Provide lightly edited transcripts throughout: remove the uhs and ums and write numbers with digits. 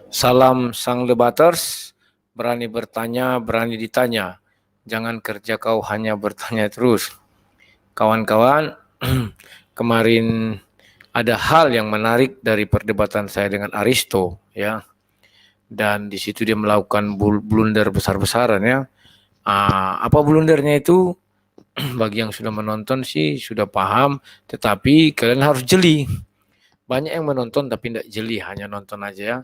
Salam sang debaters, berani bertanya, berani ditanya. Jangan kerja kau hanya bertanya terus. Kawan-kawan, kemarin ada hal yang menarik dari perdebatan saya dengan Aristo, ya. Dan di situ dia melakukan blunder besar-besaran, ya. Apa blundernya itu? Bagi yang sudah menonton sih sudah paham, tetapi kalian harus jeli. Banyak yang menonton tapi tidak jeli, hanya nonton aja ya.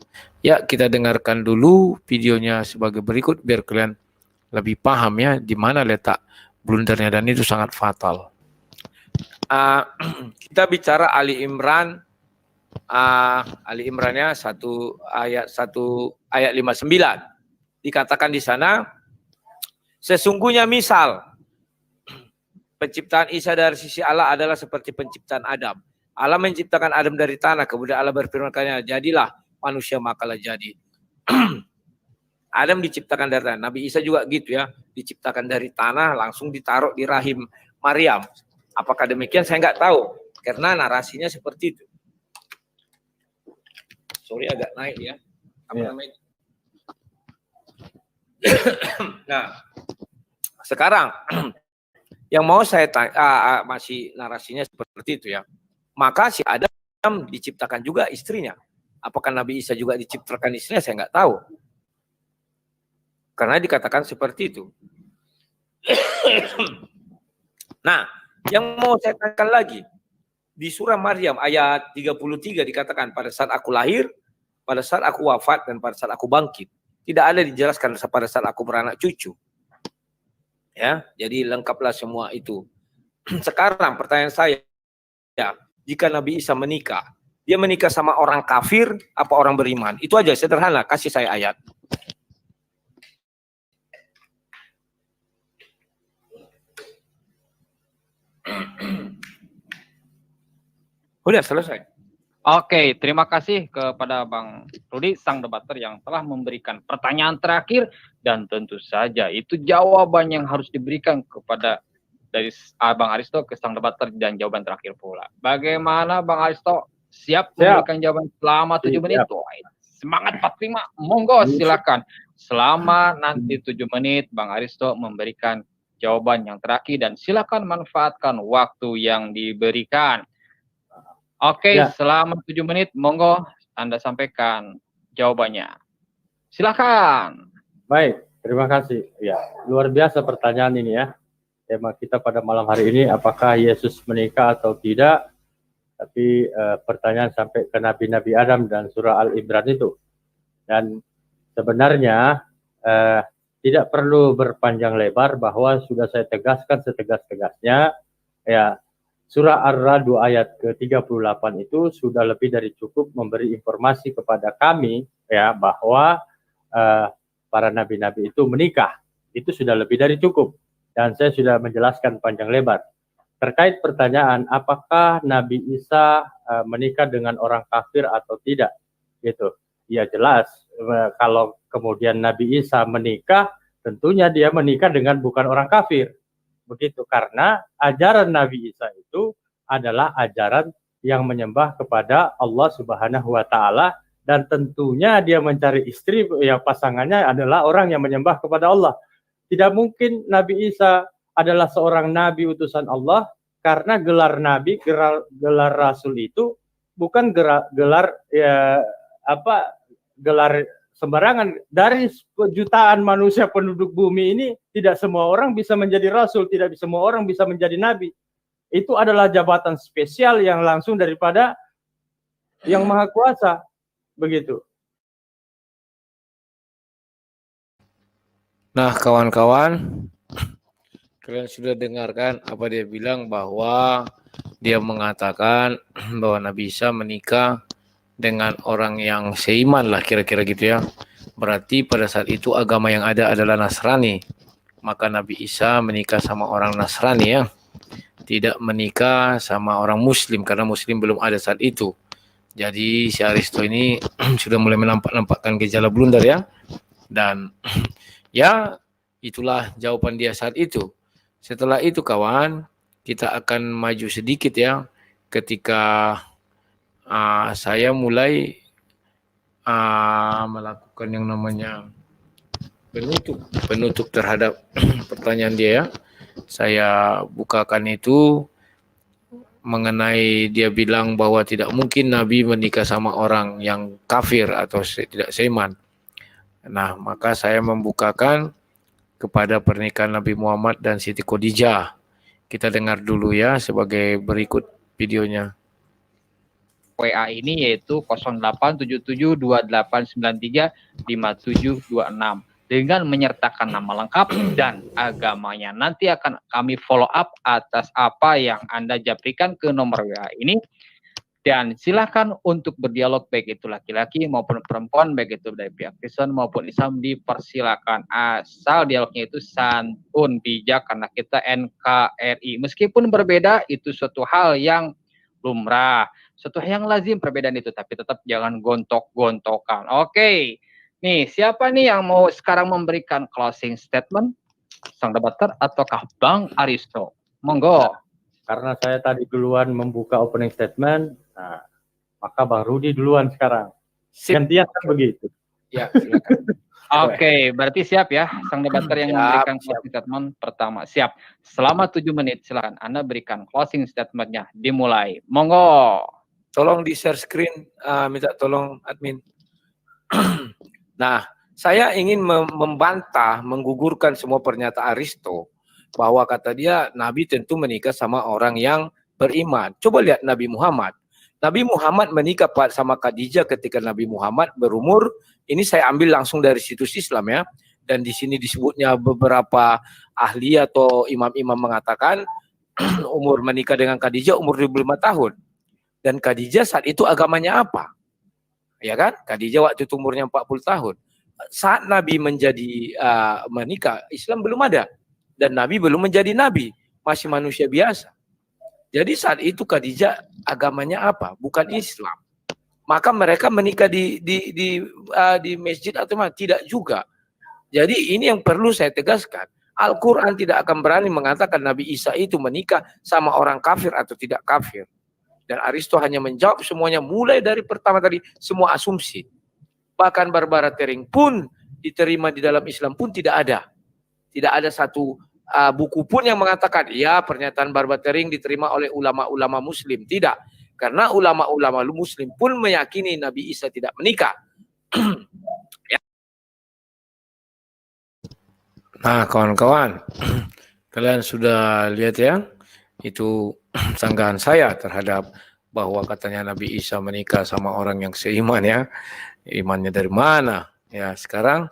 Ya, kita dengarkan dulu videonya sebagai berikut biar kalian lebih paham ya di mana letak blundernya, dan itu sangat fatal. Kita bicara Ali Imran. Ali Imrannya 1 ayat 59. Dikatakan di sana, sesungguhnya misal penciptaan Isa dari sisi Allah adalah seperti penciptaan Adam. Allah menciptakan Adam dari tanah, kemudian Allah berfirman kepadanya, jadilah manusia, makalah jadi. Adam diciptakan dari tanah. Nabi Isa juga gitu ya, diciptakan dari tanah, langsung ditaruh di rahim Maryam. Apakah demikian? Saya nggak tahu, karena narasinya seperti itu. Sorry agak naik ya. Namanya? Nah, sekarang yang mau saya tanya, masih narasinya seperti itu ya. Maka si Adam diciptakan juga istrinya. Apakah Nabi Isa juga diciptakan istrinya? Saya nggak tahu. Karena dikatakan seperti itu. Nah, yang mau saya tanyakan lagi, di surah Maryam ayat 33 dikatakan, pada saat aku lahir, pada saat aku wafat, dan pada saat aku bangkit. Tidak ada dijelaskan pada saat aku beranak cucu. Ya, jadi lengkaplah semua itu. Sekarang pertanyaan saya, ya, jika Nabi Isa menikah, dia menikah sama orang kafir apa orang beriman? Itu aja, sederhana, kasih saya ayat. Udah selesai. Oke, terima kasih kepada Bang Rudi, sang debater yang telah memberikan pertanyaan terakhir, dan tentu saja itu jawaban yang harus diberikan kepada dari Bang Aristo ke sang debater, dan jawaban terakhir pula. Bagaimana Bang Aristo? Siap memberikan jawaban selama 7 menit? Semangat 45, monggo silakan. Selama nanti 7 menit Bang Aristo memberikan jawaban yang terakhir, dan silakan manfaatkan waktu yang diberikan. Oke, selama 7 menit, monggo Anda sampaikan jawabannya. Silakan. Baik, terima kasih. Ya, luar biasa pertanyaan ini ya. Tema kita pada malam hari ini, apakah Yesus menikah atau tidak? Tapi pertanyaan sampai ke Nabi-Nabi Adam dan surah Al-Imran itu. Dan sebenarnya tidak perlu berpanjang lebar, bahwa sudah saya tegaskan setegas-tegasnya. Ya, surah Ar-Ra'd ayat ke-38 itu sudah lebih dari cukup memberi informasi kepada kami ya, bahwa para nabi-nabi itu menikah. Itu sudah lebih dari cukup. Dan saya sudah menjelaskan panjang lebar. Terkait pertanyaan apakah Nabi Isa menikah dengan orang kafir atau tidak, gitu. Ya jelas, kalau kemudian Nabi Isa menikah, tentunya dia menikah dengan bukan orang kafir. Begitu, karena ajaran Nabi Isa itu adalah ajaran yang menyembah kepada Allah Subhanahu wa taala, dan tentunya dia mencari istri yang pasangannya adalah orang yang menyembah kepada Allah. Tidak mungkin Nabi Isa adalah seorang nabi utusan Allah, karena gelar nabi, gelar rasul itu bukan gelar sembarangan. Dari jutaan manusia penduduk bumi ini, tidak semua orang bisa menjadi rasul, tidak semua orang bisa menjadi nabi. Itu adalah jabatan spesial yang langsung daripada Yang Maha Kuasa. Begitu. Nah, kawan-kawan, kalian sudah dengarkan apa dia bilang, bahwa dia mengatakan bahwa Nabi Isa menikah dengan orang yang seiman lah, kira-kira gitu ya. Berarti pada saat itu agama yang ada adalah Nasrani. Maka Nabi Isa menikah sama orang Nasrani ya. Tidak menikah sama orang Muslim, karena Muslim belum ada saat itu. Jadi si Aristo ini sudah mulai menampakkan gejala blunder ya. Dan ya itulah jawaban dia saat itu. Setelah itu kawan, kita akan maju sedikit ya, ketika saya mulai melakukan yang namanya penutup terhadap pertanyaan dia ya. Saya bukakan itu mengenai dia bilang bahwa tidak mungkin Nabi menikah sama orang yang kafir atau tidak seiman. Nah, maka saya membukakan kepada pernikahan Nabi Muhammad dan Siti Khadijah. Kita dengar dulu ya sebagai berikut videonya. WA ini yaitu 087728935726 dengan menyertakan nama lengkap dan agamanya. Nanti akan kami follow up atas apa yang Anda japrikan ke nomor WA ini. Dan silakan untuk berdialog baik itu laki-laki maupun perempuan, baik itu dari pihak Kristen maupun Islam, dipersilakan. Asal dialognya itu santun, bijak, karena kita NKRI. Meskipun berbeda, itu suatu hal yang lumrah, suatu hal yang lazim perbedaan itu, tapi tetap jangan gontok-gontokan. Oke. Nih, siapa nih yang mau sekarang memberikan closing statement? Sang debater ataukah Bang Aristo? Monggo. Karena saya tadi duluan membuka opening statement, nah, maka Bang Rudi duluan sekarang. Gantian kan begitu. Ya, silakan. Oke, berarti siap ya sang debater yang memberikan closing statement pertama. Siap. Selama 7 menit silakan Anda berikan closing statementnya. Dimulai. Monggo. Tolong di share screen, minta tolong admin. Nah, saya ingin membantah, menggugurkan semua pernyataan Aristo bahwa kata dia Nabi tentu menikah sama orang yang beriman. Coba lihat Nabi Muhammad. Nabi Muhammad menikah sama Khadijah ketika Nabi Muhammad berumur, ini saya ambil langsung dari situs Islam ya, dan di sini disebutnya beberapa ahli atau imam-imam mengatakan umur menikah dengan Khadijah umur 25 tahun. Dan Khadijah saat itu agamanya apa? Ya kan? Khadijah waktu itu umurnya 40 tahun. Saat Nabi menjadi menikah, Islam belum ada. Dan Nabi belum menjadi Nabi. Masih manusia biasa. Jadi saat itu Khadijah agamanya apa? Bukan Islam. Maka mereka menikah di masjid atau mana? Tidak juga. Jadi ini yang perlu saya tegaskan. Al-Quran tidak akan berani mengatakan Nabi Isa itu menikah sama orang kafir atau tidak kafir. Dan Aristo hanya menjawab semuanya mulai dari pertama tadi semua asumsi. Bahkan Barbara Tering pun diterima di dalam Islam pun tidak ada. Tidak ada satu buku pun yang mengatakan ya pernyataan Barbara Tering diterima oleh ulama-ulama muslim. Tidak. Karena ulama-ulama muslim pun meyakini Nabi Isa tidak menikah. Ya. Nah kawan-kawan, kalian sudah lihat ya, itu sanggahan saya terhadap bahwa katanya Nabi Isa menikah sama orang yang seiman ya. Imannya dari mana? Ya sekarang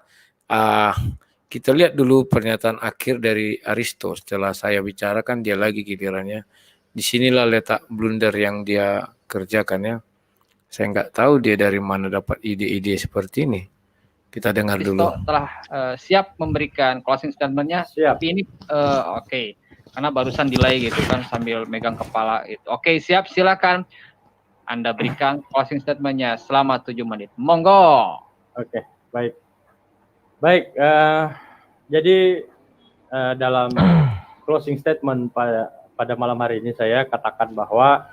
kita lihat dulu pernyataan akhir dari Aristo. Setelah saya bicarakan dia lagi gilirannya. Disinilah letak blunder yang dia kerjakan ya. Saya nggak tahu dia dari mana dapat ide-ide seperti ini. Kita dengar Aristo dulu. telah siap memberikan closing statementnya. Siap. Tapi ini oke. Karena barusan delay gitu kan sambil megang kepala itu. Oke, siap, silakan Anda berikan closing statementnya selama 7 menit. Monggo. Oke, baik. Baik, jadi dalam closing statement pada malam hari ini saya katakan bahwa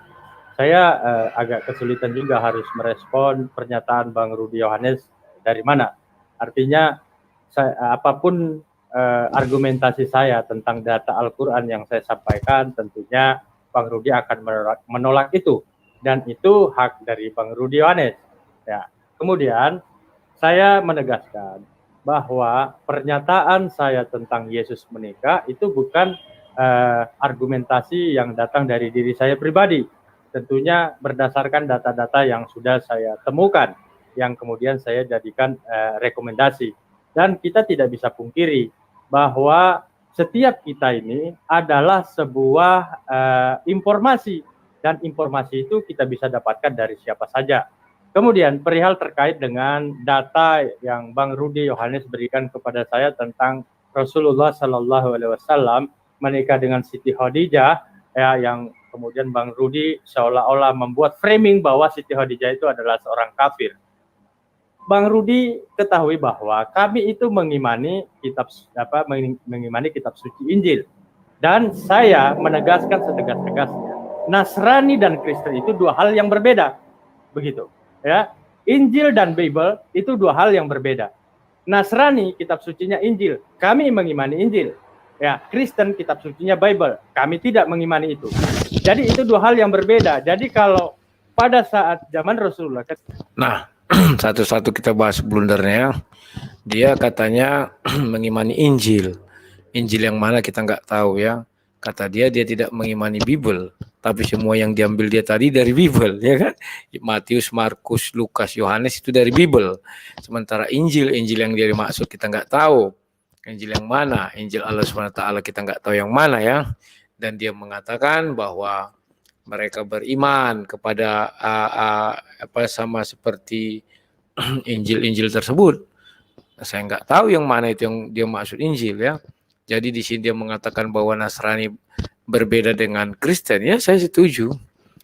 saya agak kesulitan juga harus merespon pernyataan Bang Rudi Yohanes dari mana. Artinya apapun argumentasi saya tentang data Al-Quran yang saya sampaikan, tentunya Bang Rudi akan menolak itu. Dan itu hak dari Bang Rudi Yohanes. Ya. Kemudian saya menegaskan bahwa pernyataan saya tentang Yesus menikah itu bukan argumentasi yang datang dari diri saya pribadi. Tentunya berdasarkan data-data yang sudah saya temukan, yang kemudian saya jadikan rekomendasi. Dan kita tidak bisa pungkiri bahwa setiap kita ini adalah sebuah informasi, dan informasi itu kita bisa dapatkan dari siapa saja. Kemudian perihal terkait dengan data yang Bang Rudi Yohanes berikan kepada saya tentang Rasulullah Shallallahu Alaihi Wasallam menikah dengan Siti Khadijah, ya, yang kemudian Bang Rudi seolah-olah membuat framing bahwa Siti Khadijah itu adalah seorang kafir. Bang Rudi ketahui bahwa kami itu mengimani kitab suci Injil, dan saya menegaskan setegas-tegasnya Nasrani dan Kristen itu dua hal yang berbeda, begitu ya. Injil dan Bible itu dua hal yang berbeda. Nasrani kitab sucinya Injil, kami mengimani Injil. Ya, Kristen kitab sucinya Bible, kami tidak mengimani itu. Jadi itu dua hal yang berbeda. Jadi kalau pada saat zaman Rasulullah, Nah, satu-satu kita bahas blundernya. Dia katanya mengimani Injil. Injil yang mana kita nggak tahu ya. Kata dia tidak mengimani Bible, tapi semua yang diambil dia tadi dari Bible, ya kan? Matius, Markus, Lukas, Yohanes itu dari Bible. Sementara Injil yang dia maksud kita nggak tahu. Injil yang mana? Injil Allah SWT kita nggak tahu yang mana ya. Dan dia mengatakan bahwa mereka beriman kepada apa sama seperti Injil tersebut. Saya nggak tahu yang mana itu yang dia maksud Injil ya. Jadi di sini dia mengatakan bahwa Nasrani berbeda dengan Kristen ya, saya setuju.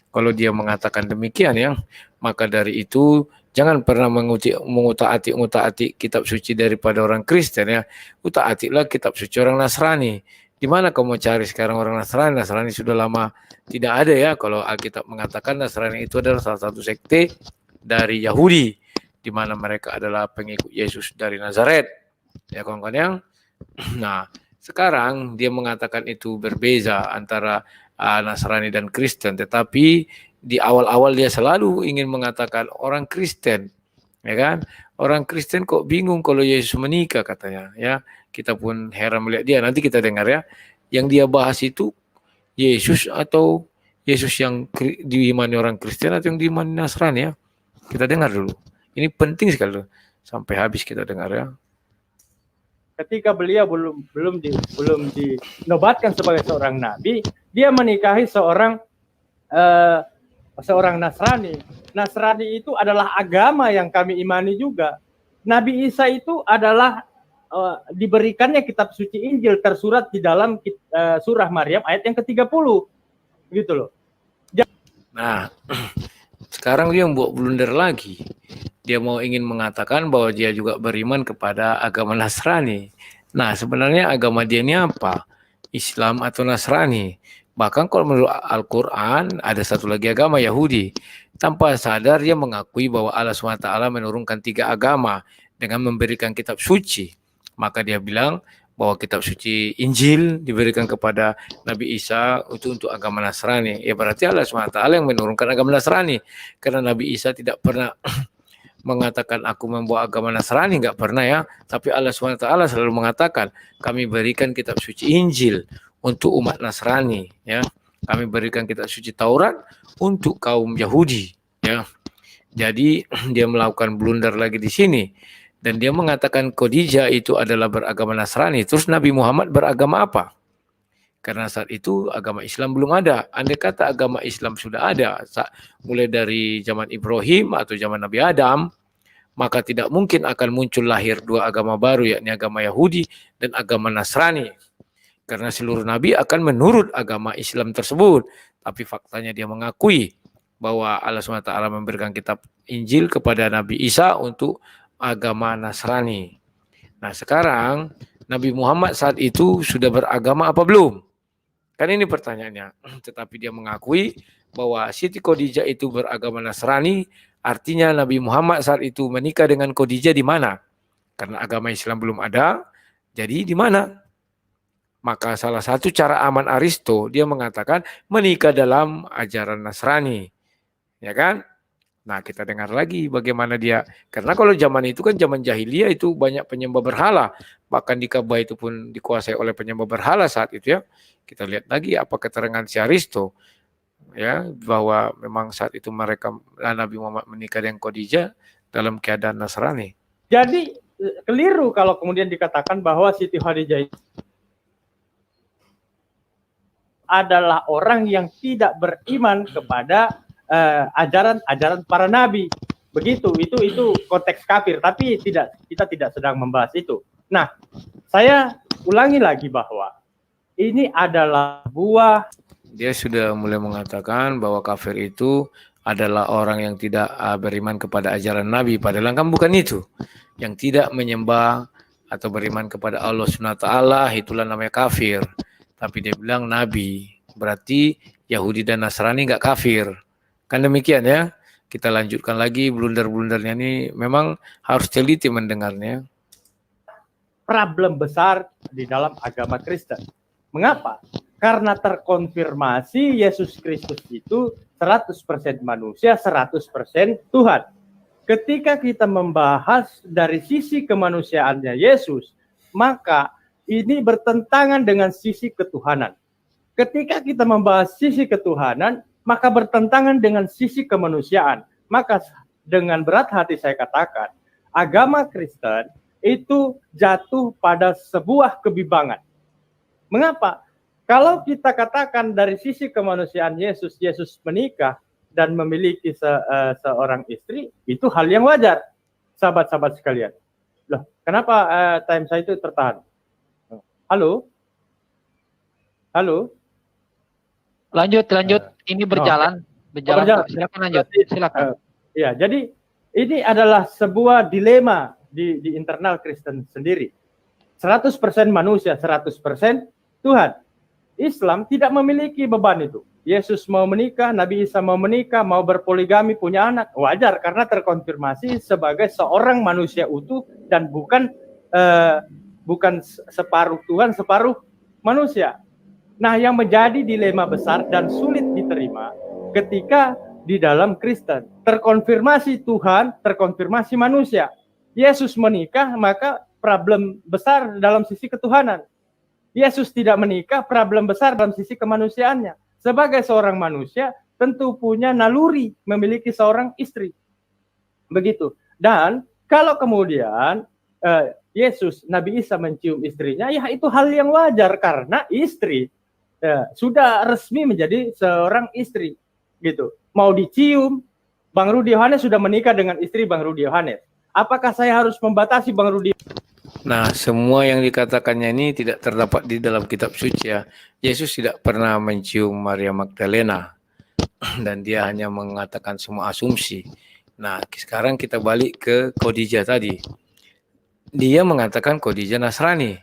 Kalau dia mengatakan demikian ya, maka dari itu jangan pernah mengutak-atik kitab suci daripada orang Kristen ya. Utak-atiklah kitab suci orang Nasrani. Di mana kamu cari sekarang orang Nasrani? Nasrani sudah lama tidak ada ya. Kalau Alkitab mengatakan Nasrani itu adalah salah satu sekte dari Yahudi, di mana mereka adalah pengikut Yesus dari Nazaret. Ya kawan-kawan yang. Nah, sekarang dia mengatakan itu berbeza antara Nasrani dan Kristen, tetapi di awal-awal dia selalu ingin mengatakan orang Kristen, ya kan? Orang Kristen kok bingung kalau Yesus menikah katanya, ya. Kita pun heran melihat dia. Nanti kita dengar ya. Yang dia bahas itu Yesus atau Yesus yang diimani orang Kristen atau yang diimani Nasrani ya. Kita dengar dulu. Ini penting sekali sampai habis kita dengar ya. Ketika beliau belum dinobatkan sebagai seorang nabi, dia menikahi seorang Nasrani. Nasrani itu adalah agama yang kami imani juga. Nabi Isa itu adalah diberikannya kitab suci Injil tersurat di dalam surah Maryam ayat yang ke-30. Gitu loh. Nah, sekarang dia buat blunder lagi. Dia mau ingin mengatakan bahwa dia juga beriman kepada agama Nasrani. Nah, sebenarnya agama dia ini apa? Islam atau Nasrani? Bahkan kalau menurut Al-Quran, ada satu lagi agama Yahudi. Tanpa sadar dia mengakui bahwa Allah SWT menurunkan 3 agama dengan memberikan kitab suci. Maka dia bilang bahwa kitab suci Injil diberikan kepada Nabi Isa untuk agama Nasrani. Ya berarti Allah SWT yang menurunkan agama Nasrani. Karena Nabi Isa tidak pernah mengatakan aku membawa agama Nasrani, enggak pernah ya. Tapi Allah SWT selalu mengatakan kami berikan kitab suci Injil untuk umat Nasrani ya. Kami berikan kitab suci Taurat untuk kaum Yahudi ya. Jadi dia melakukan blunder lagi di sini. Dan dia mengatakan Khadijah itu adalah beragama Nasrani. Terus Nabi Muhammad beragama apa? Karena saat itu agama Islam belum ada. Andai kata agama Islam sudah ada, mulai dari zaman Ibrahim atau zaman Nabi Adam, maka tidak mungkin akan muncul lahir 2 agama baru, yakni agama Yahudi dan agama Nasrani. Karena seluruh Nabi akan menurut agama Islam tersebut. Tapi faktanya dia mengakui bahwa Allah SWT memberikan kitab Injil kepada Nabi Isa untuk agama Nasrani. Nah sekarang Nabi Muhammad saat itu sudah beragama apa belum? Kan ini pertanyaannya. Tetapi dia mengakui bahwa Siti Khadijah itu beragama Nasrani, artinya Nabi Muhammad saat itu menikah dengan Khadijah di mana? Karena agama Islam belum ada, jadi di mana? Maka salah satu cara aman Aristo, dia mengatakan menikah dalam ajaran Nasrani. Ya kan? Nah kita dengar lagi bagaimana dia. Karena kalau zaman itu kan zaman jahiliyah itu banyak penyembah berhala. Bahkan di Ka'bah itu pun dikuasai oleh penyembah berhala saat itu ya. Kita lihat lagi apa keterangan si Aristo ya, bahwa memang saat itu mereka Nabi Muhammad menikah dengan Khadijah dalam keadaan Nasrani. Jadi keliru kalau kemudian dikatakan bahwa Siti Khadijah adalah orang yang tidak beriman kepada ajaran para nabi. Begitu, itu konteks kafir, tapi kita tidak sedang membahas itu. Nah, saya ulangi lagi bahwa ini adalah buah. Dia sudah mulai mengatakan bahwa kafir itu adalah orang yang tidak beriman kepada ajaran Nabi. Padahal kan bukan itu. Yang tidak menyembah atau beriman kepada Allah SWT, itulah namanya kafir. Tapi dia bilang Nabi. Berarti Yahudi dan Nasrani enggak kafir. Kan demikian ya. kita lanjutkan lagi blunder-blundernya ini, memang harus teliti mendengarnya. Problem besar di dalam agama Kristen. Mengapa? Karena terkonfirmasi Yesus Kristus itu 100% manusia, 100% Tuhan. Ketika kita membahas dari sisi kemanusiaannya Yesus, maka ini bertentangan dengan sisi ketuhanan. Ketika kita membahas sisi ketuhanan, maka bertentangan dengan sisi kemanusiaan. Maka dengan berat hati saya katakan, agama Kristen itu jatuh pada sebuah kebimbangan. Mengapa? Kalau kita katakan dari sisi kemanusiaan Yesus, Yesus menikah dan memiliki seorang istri, itu hal yang wajar, sahabat-sahabat sekalian. Loh, kenapa time saya itu tertahan? Halo? Halo? Lanjut. Ini berjalan. Berjalan. Silakan lanjut. Silakan. Ya, jadi ini adalah sebuah dilema di internal Kristen sendiri. 100% manusia, 100% Tuhan. Islam tidak memiliki beban itu. Yesus mau menikah, Nabi Isa mau menikah, mau berpoligami, punya anak, wajar karena terkonfirmasi sebagai seorang manusia utuh dan bukan separuh Tuhan, separuh manusia. Nah, yang menjadi dilema besar dan sulit diterima ketika di dalam Kristen terkonfirmasi Tuhan, terkonfirmasi manusia. Yesus menikah, maka problem besar dalam sisi ketuhanan. Yesus tidak menikah, problem besar dalam sisi kemanusiaannya. Sebagai seorang manusia, tentu punya naluri memiliki seorang istri. Begitu. Dan kalau kemudian Yesus, Nabi Isa mencium istrinya, ya itu hal yang wajar karena istri sudah resmi menjadi seorang istri. Gitu. Mau dicium, Bang Rudi Yohanes sudah menikah dengan istri Bang Rudi Yohanes. Apakah saya harus membatasi Bang Rudi? Nah, semua yang dikatakannya ini tidak terdapat di dalam kitab suci ya. Yesus tidak pernah mencium Maria Magdalena dan dia hanya mengatakan semua asumsi. Nah, sekarang kita balik ke Khadijah tadi. Dia mengatakan Khadijah Nasrani.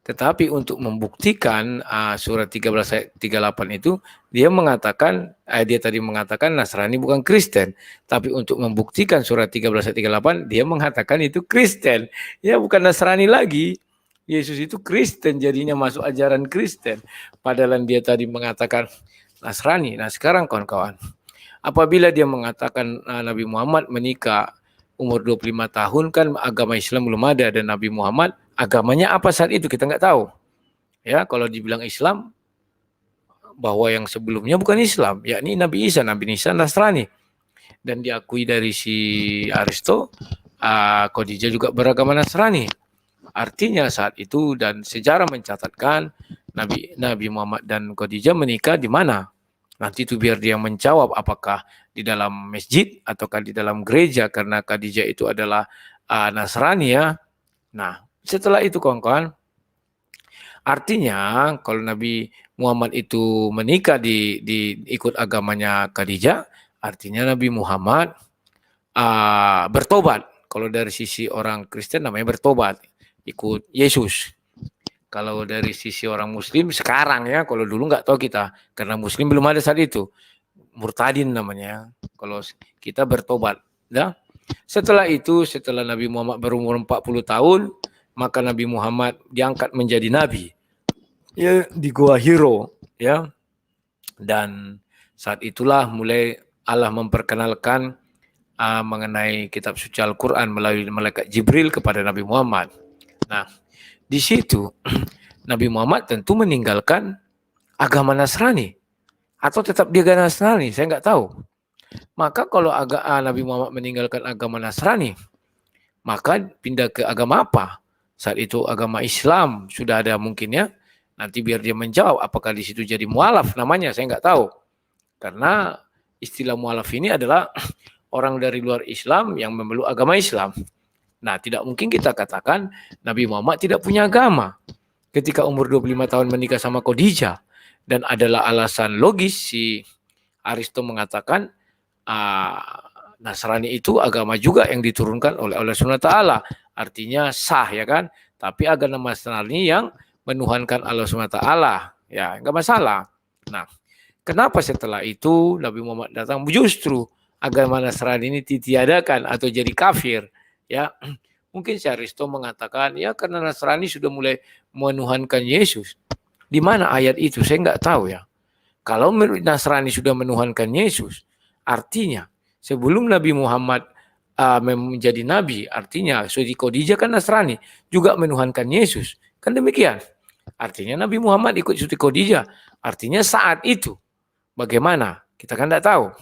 Tetapi untuk membuktikan surat 13 ayat 38 itu, dia tadi mengatakan Nasrani bukan Kristen. Tapi untuk membuktikan surat 13 ayat 38, dia mengatakan itu Kristen. Ya bukan Nasrani lagi. Yesus itu Kristen, jadinya masuk ajaran Kristen. Padahal dia tadi mengatakan Nasrani. Nah sekarang kawan-kawan, apabila dia mengatakan Nabi Muhammad menikah umur 25 tahun, kan agama Islam belum ada, dan Nabi Muhammad agamanya apa saat itu kita nggak tahu. Ya, kalau dibilang Islam, bahwa yang sebelumnya bukan Islam, yakni Nabi Isa Nasrani. Dan diakui dari si Aristo, Khadijah juga beragama Nasrani. Artinya saat itu dan sejarah mencatatkan Nabi Muhammad dan Khadijah menikah di mana? Nanti itu biar dia menjawab apakah di dalam masjid ataukah di dalam gereja, karena Khadijah itu adalah Nasrani ya. Nah, setelah itu kawan-kawan, artinya kalau Nabi Muhammad itu menikah di ikut agamanya Khadijah, artinya Nabi Muhammad bertobat. Kalau dari sisi orang Kristen namanya bertobat, ikut Yesus. Kalau dari sisi orang Muslim sekarang ya, kalau dulu nggak tahu kita, karena Muslim belum ada saat itu, murtadin namanya. Kalau kita bertobat, ya. Setelah itu, setelah Nabi Muhammad berumur 40 tahun, maka Nabi Muhammad diangkat menjadi nabi. Ya, di Gua Hiro, ya. Dan saat itulah mulai Allah memperkenalkan mengenai kitab suci Al-Quran melalui malaikat Jibril kepada Nabi Muhammad. Nah, di situ Nabi Muhammad tentu meninggalkan agama Nasrani atau tetap dia agama Nasrani, saya nggak tahu. Maka kalau Nabi Muhammad meninggalkan agama Nasrani, maka pindah ke agama apa? Saat itu agama Islam sudah ada mungkin ya. Nanti biar dia menjawab apakah di situ jadi mualaf namanya, saya nggak tahu. Karena istilah mualaf ini adalah orang dari luar Islam yang memeluk agama Islam. Nah, tidak mungkin kita katakan Nabi Muhammad tidak punya agama. Ketika umur 25 tahun menikah sama Khadijah, dan adalah alasan logis si Aristo mengatakan Nasrani itu agama juga yang diturunkan oleh Allah SWT. Artinya sah ya kan. Tapi agama Nasrani yang menuhankan Allah SWT. Ya, enggak masalah. Nah, kenapa setelah itu Nabi Muhammad datang? Justru agama Nasrani ini ditiadakan atau jadi kafir, ya. Mungkin Syaristo mengatakan, ya karena Nasrani sudah mulai menuhankan Yesus. Di mana ayat itu? Saya nggak tahu ya. Kalau Nasrani sudah menuhankan Yesus, artinya sebelum Nabi Muhammad menjadi nabi, artinya Siti Khadijah kan Nasrani, juga menuhankan Yesus. Kan demikian. Artinya Nabi Muhammad ikut Siti Khadijah. Artinya saat itu bagaimana? Kita kan tidak tahu.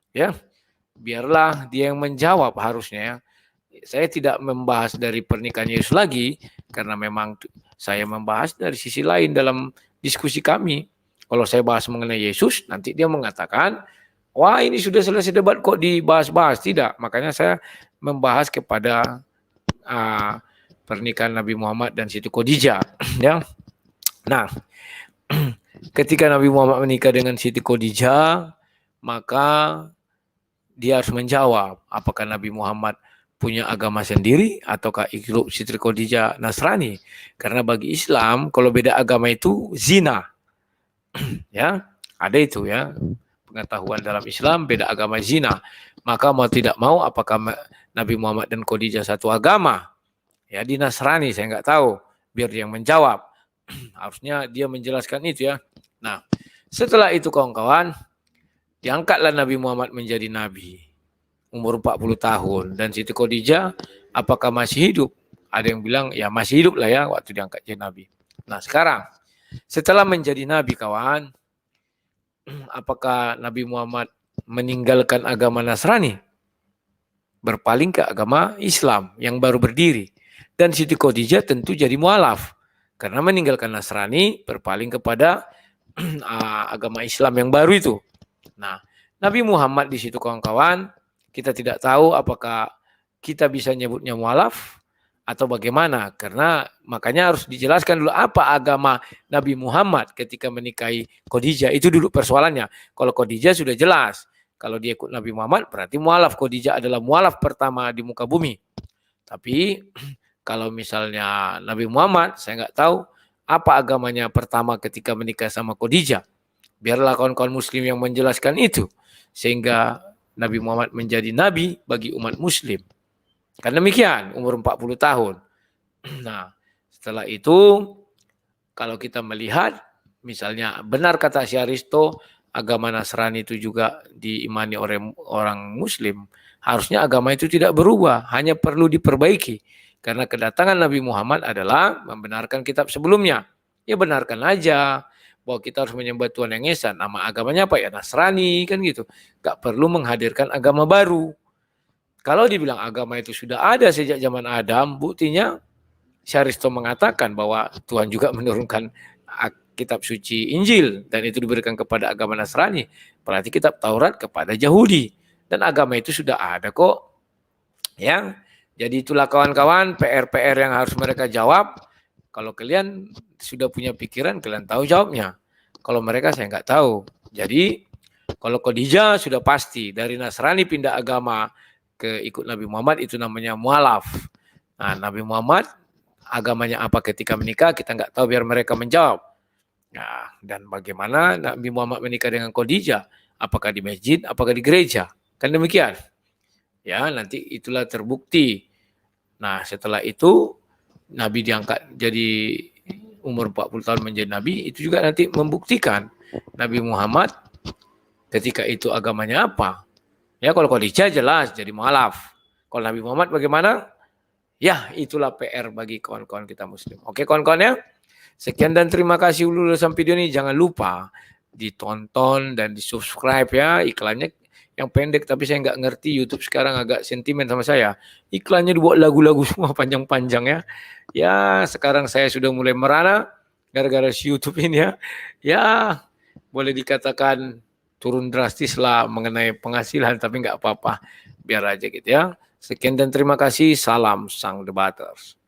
Ya. Biarlah dia yang menjawab harusnya ya. Saya tidak membahas dari pernikahan Yesus lagi karena memang saya membahas dari sisi lain dalam diskusi kami. Kalau saya bahas mengenai Yesus, nanti dia mengatakan, wah ini sudah selesai debat kok dibahas-bahas. Tidak, makanya saya membahas kepada pernikahan Nabi Muhammad dan Siti Khadijah. Ya. Nah, ketika Nabi Muhammad menikah dengan Siti Khadijah, maka dia harus menjawab apakah Nabi Muhammad punya agama sendiri ataukah ikut Siti Khadijah Nasrani. Karena bagi Islam kalau beda agama itu zina. Ya, ada itu ya. Pengetahuan dalam Islam beda agama zina. Maka mau tidak mau apakah Nabi Muhammad dan Khadijah satu agama? Ya di Nasrani saya nggak tahu. Biar dia yang menjawab. Harusnya dia menjelaskan itu ya. Nah, setelah itu kawan-kawan, diangkatlah Nabi Muhammad menjadi nabi. Umur 40 tahun. Dan Siti Khadijah apakah masih hidup? Ada yang bilang ya masih hidup lah ya waktu diangkat jadi nabi. Nah sekarang setelah menjadi nabi kawan, apakah Nabi Muhammad meninggalkan agama Nasrani? Berpaling ke agama Islam yang baru berdiri. Dan Siti Khadijah tentu jadi mualaf. Karena meninggalkan Nasrani berpaling kepada agama Islam yang baru itu. Nah Nabi Muhammad di situ kawan-kawan, kita tidak tahu apakah kita bisa nyebutnya mualaf atau bagaimana. Karena makanya harus dijelaskan dulu apa agama Nabi Muhammad ketika menikahi Khadijah. Itu dulu persoalannya. Kalau Khadijah sudah jelas. Kalau dia ikut Nabi Muhammad berarti mualaf. Khadijah adalah mualaf pertama di muka bumi. Tapi kalau misalnya Nabi Muhammad, saya nggak tahu apa agamanya pertama ketika menikah sama Khadijah. Biarlah kawan-kawan muslim yang menjelaskan itu. Sehingga Nabi Muhammad menjadi nabi bagi umat muslim. Karena demikian, umur 40 tahun. Nah, setelah itu, kalau kita melihat, misalnya benar kata Syaristo, agama Nasrani itu juga diimani oleh orang muslim. Harusnya agama itu tidak berubah, hanya perlu diperbaiki. Karena kedatangan Nabi Muhammad adalah membenarkan kitab sebelumnya. Ya benarkan aja bahwa kita harus menyembah Tuhan yang Esa. Nama agamanya apa ya? Nasrani kan gitu. Gak perlu menghadirkan agama baru. Kalau dibilang agama itu sudah ada sejak zaman Adam, buktinya Syaristo mengatakan bahwa Tuhan juga menurunkan kitab suci Injil dan itu diberikan kepada agama Nasrani. Berarti kitab Taurat kepada Yahudi. Dan agama itu sudah ada kok. Ya. Jadi itulah kawan-kawan PR-PR yang harus mereka jawab. Kalau kalian sudah punya pikiran, kalian tahu jawabnya. Kalau mereka saya nggak tahu. Jadi kalau Khadijah sudah pasti dari Nasrani pindah agama ke ikut Nabi Muhammad itu namanya mualaf. Nah, Nabi Muhammad agamanya apa ketika menikah kita nggak tahu biar mereka menjawab. Nah, dan bagaimana Nabi Muhammad menikah dengan Khadijah? Apakah di masjid? Apakah di gereja? Kan demikian. Ya, nanti itulah terbukti. Nah, setelah itu Nabi diangkat jadi umur 40 tahun menjadi Nabi, itu juga nanti membuktikan Nabi Muhammad ketika itu agamanya apa. Ya, kalau Khadijah jelas jadi mualaf. Kalau Nabi Muhammad bagaimana? Ya, itulah PR bagi kawan-kawan kita muslim. Oke kawan-kawan ya. Sekian dan terima kasih dulu sampai video ini. Jangan lupa ditonton dan di-subscribe ya. Iklannya yang pendek tapi saya nggak ngerti YouTube sekarang agak sentimen sama saya. Iklannya dibuat lagu-lagu semua panjang-panjang ya. Ya sekarang saya sudah mulai merana gara-gara si YouTube ini ya. Ya boleh dikatakan turun drastis lah mengenai penghasilan tapi nggak apa-apa. Biar aja gitu ya. Sekian dan terima kasih. Salam Sang Debaters.